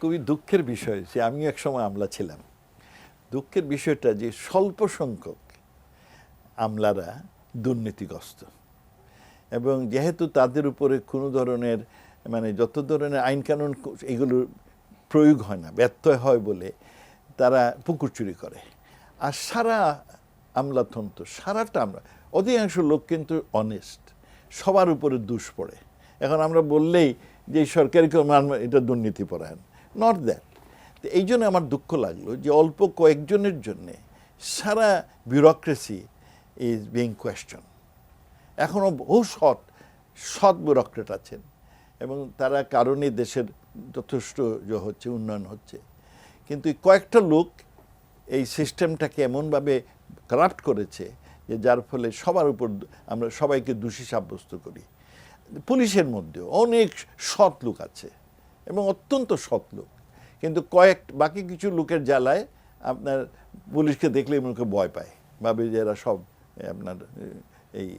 খুবই দুঃখের বিষয় যে আমিও একসময় আমলা ছিলাম। দুঃখের বিষয়টা যে স্বল্প সংখ্যক আমলারা দুর্নীতিগ্রস্ত, এবং যেহেতু তাদের উপরে কোনো ধরনের যত ধরনের আইন কানুন এগুলোর প্রয়োগ হয় না, ব্যত্যয় হয় বলে তারা পুকুর চুরি করে। আর সারা আমলাতন্ত্র, সারাটা আমরা অধিকাংশ লোক কিন্তু অনেস্ট, সবার উপরে দোষ পড়ে। এখন আমরা বললেই যে সরকারি এটা দুর্নীতিপরায়ণ, নট দ্যাট। তো এই জন্য আমার দুঃখ লাগলো যে অল্প কয়েকজনের জন্যে সারা ব্যুরোক্রেসি ইজ বিং কোয়েশ্চন। এখনও বহু সৎ ব্যুরোক্রেট আছেন, এবং তারা কারণে দেশের যথেষ্ট হচ্ছে, উন্নয়ন হচ্ছে। কিন্তু কয়েকটা লোক এই সিস্টেমটাকে এমনভাবে কারাপ্ট করেছে যে যার ফলে সবার উপর আমরা সবাইকে দোষী সাব্যস্ত করি। পুলিশের মধ্যেও অনেক সৎ লোক আছে এবং অত্যন্ত সৎ লোক, কিন্তু বাকি কিছু লোকের জ্বালায় আপনার পুলিশকে দেখলে মনে ভয় পায়, ভাবে যে এরা সব আপনার এই।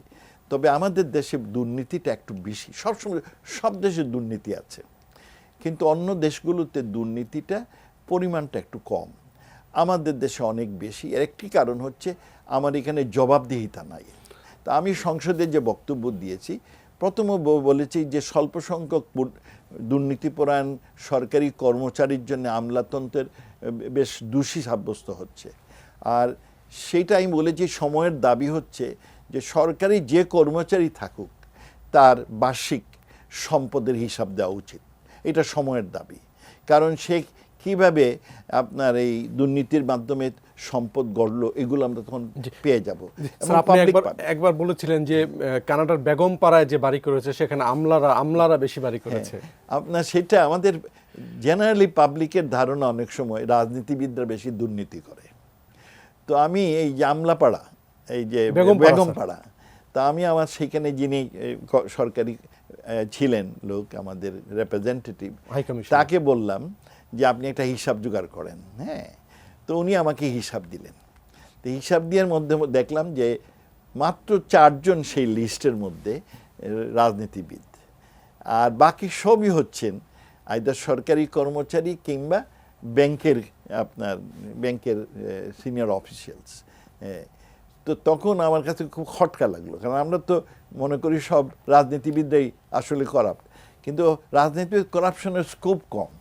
তবে আমাদের দেশে দুর্নীতিটা একটু বেশি, সবসময় সব দেশে দুর্নীতি আছে, কিন্তু অন্য দেশগুলোতে দুর্নীতিটা পরিমাণটা একটু কম, আমাদের দেশে অনেক বেশি। এর একটি কারণ হচ্ছে আমার এখানে জবাবদিহিতা নাই। তা আমি সংসদে যে বক্তব্য দিয়েছি, প্রথমে বলেছি যে স্বল্প সংখ্যক দুর্নীতিপরায়ণ সরকারি কর্মচারীর জন্য আমলাতন্ত্রের বেশ দোষী সাব্যস্ত হচ্ছে। আর সেইটা আমি বলেছি সময়ের দাবি হচ্ছে যে সরকারি যে কর্মচারী থাকুক তার বার্ষিক সম্পদের হিসাব দেওয়া উচিত, এটা সময়ের দাবি। কারণ সে কিভাবে আপনার এই দুর্নীতির মাধ্যমে সম্পদ গড়লো এগুলো আমরা তখন পেয়ে যাব। একবার বলেছিলেন যে কানাডার বেগম পাড়ায় যে বাড়ি করেছে সেখানে আমলারা বেশি বাড়ি করেছে। আপনার সেটা আমাদের জেনারেলি পাবলিকের ধারণা, অনেক সময় রাজনীতিবিদরা বেশি দুর্নীতি করে। তো আমি এই যে আমলাপাড়া, এই যে বেগম পাড়া, তা আমি আমার সেখানে যিনি সরকারি ছিলেন লোক, আমাদের রিপ্রেজেন্টেটিভ, তাকে বললাম যে আপনি একটা হিসাব জোগাড় করেন। হ্যাঁ, তো উনি আমাকে হিসাব দিলেন। তো হিসাব দেওয়ার মধ্যে দেখলাম যে মাত্র 4 জন সেই লিস্টের মধ্যে রাজনীতিবিদ, আর বাকি সবই হচ্ছেন আইদার সরকারি কর্মচারী কিংবা ব্যাংকের সিনিয়র অফিসিয়ালস। তো তখন আমার কাছে খুব খটকা লাগলো, কারণ আমরা তো মনে করি সব রাজনীতিবিদরাই আসলে করাপ্ট, কিন্তু রাজনীতিবিদ করাপশনের স্কোপ কম।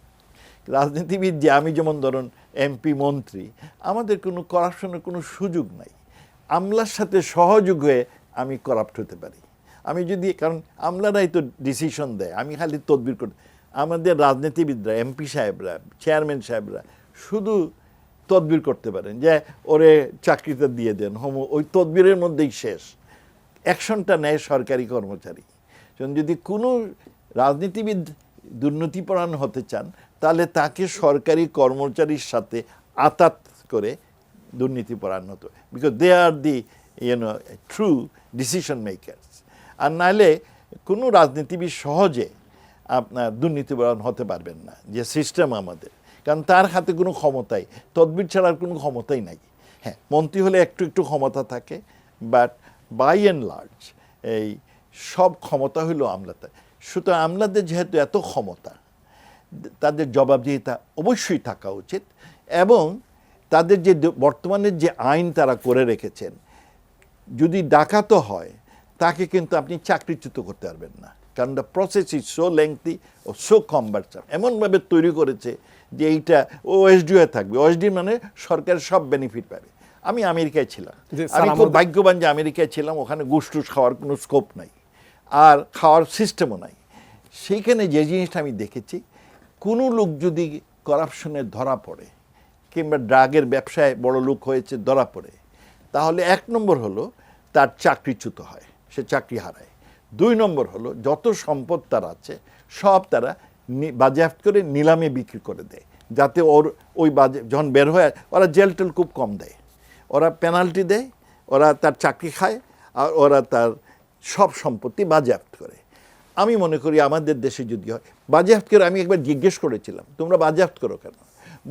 রাজনীতিবিদ যে আমি যেমন ধরুন এমপি, মন্ত্রী, আমাদের কোনো করাপশনের কোনো সুযোগ নাই। আমলার সাথে সহযোগ হয়ে আমি করাপ্ট হতে পারি। আমি যদি, কারণ আমলারাই তো ডিসিশন দেয়, আমি খালি তদবির করি। আমাদের রাজনীতিবিদরা, এমপি সাহেবরা, চেয়ারম্যান সাহেবরা শুধু তদবির করতে পারেন যে ওরে চাকরিটা দিয়ে দেন, ওই তদবিরের মধ্যেই শেষ। অ্যাকশনটা নেয় সরকারি কর্মচারী। যদি কোনো রাজনীতিবিদ দুর্নীতিপরায়ণ হতে চান, তাহলে তাকে সরকারি কর্মচারীর সাথে আতাত করে দুর্নীতিপরায়ণ হতো, because they are the true decision makers. আর নাহলে কোনো রাজনীতিবিদ সহজে আপনার দুর্নীতিপরায়ণ হতে পারবেন না, যে সিস্টেম আমাদের, কারণ তার হাতে কোনো ক্ষমতাই, তদবির ছাড়ার কোনো ক্ষমতাই নাই। হ্যাঁ, মন্ত্রী হলে একটু একটু ক্ষমতা থাকে, বাট বাই অ্যান্ড লার্জ এই সব ক্ষমতা হইল আমলাতে। সুতরাং আমলাদের যেহেতু এত ক্ষমতা, তাদের জবাবদিহিতা অবশ্যই থাকা উচিত, এবং তাদের যে বর্তমানের যে আইন তারা করে রেখেছেন, যদি ডাকাতও হয় তাকে কিন্তু আপনি চাকরিচ্যুত করতে পারবেন না, কারণ the process is so lengthy ও সো কম্বারসাম। এমনভাবে তৈরি করেছে যে এইটা ওএসডি হয়ে থাকবে, ওএসডি মানে সরকারের সব বেনিফিট পাবে। আমি আমেরিকায় ছিলাম, আমি খুব ভাগ্যবান যে আমেরিকায় ছিলাম, ওখানে ঘুষ টুস খাওয়ার কোনো স্কোপ নাই, আর খাওয়ার সিস্টেমও নাই। সেইখানে যে জিনিসটা আমি দেখেছি, কোনো লোক যদি করাপশনে ধরা পড়ে কিংবা ড্রাগের ব্যবসায় বড় লোক হয়েছে ধরা পড়ে, তাহলে 1 নম্বর হলো তার চাকরিচ্যুত হয়, সে চাকরি হারায়। 2 নম্বর হলো যত সম্পদ তার আছে সব তারা বাজেয়াপ্ত করে নিলামে বিক্রি করে দেয়, যাতে ওর ওই যখন বের হয়, ওরা জেল টেল খুব কম দেয়, ওরা পেনাল্টি দেয়, ওরা তার চাকরি খায়, আর ওরা তার সব সম্পত্তি বাজেয়াপ্ত করে। আমি মনে করি আমাদের দেশে যদি হয় বাজেয়াপ্ত করে, আমি একবার জিজ্ঞেস করেছিলাম তোমরা বাজেয়াপ্ত করো কেন,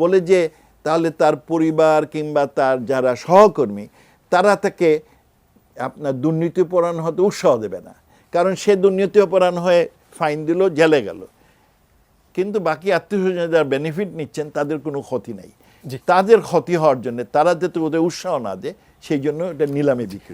বলে যে তাহলে তার পরিবার কিংবা তার যারা সহকর্মী তারা তাকে আপনার দুর্নীতিপরায়ণ হতে উৎসাহ দেবে না, কারণ সে দুর্নীতিপরায়ণ হয়ে ফাইন দিল, জেলে গেল। কিন্তু বাকি আত্মীয়-স্বজন যারা বেনিফিট নিচ্ছেন তাদের কোনো ক্ষতি নাই। জি। তাদের ক্ষতি হওয়ার জন্য তারা যাতে ওদের উৎসাহ না দেয় সেই জন্য এটা নিলামে বিক্রি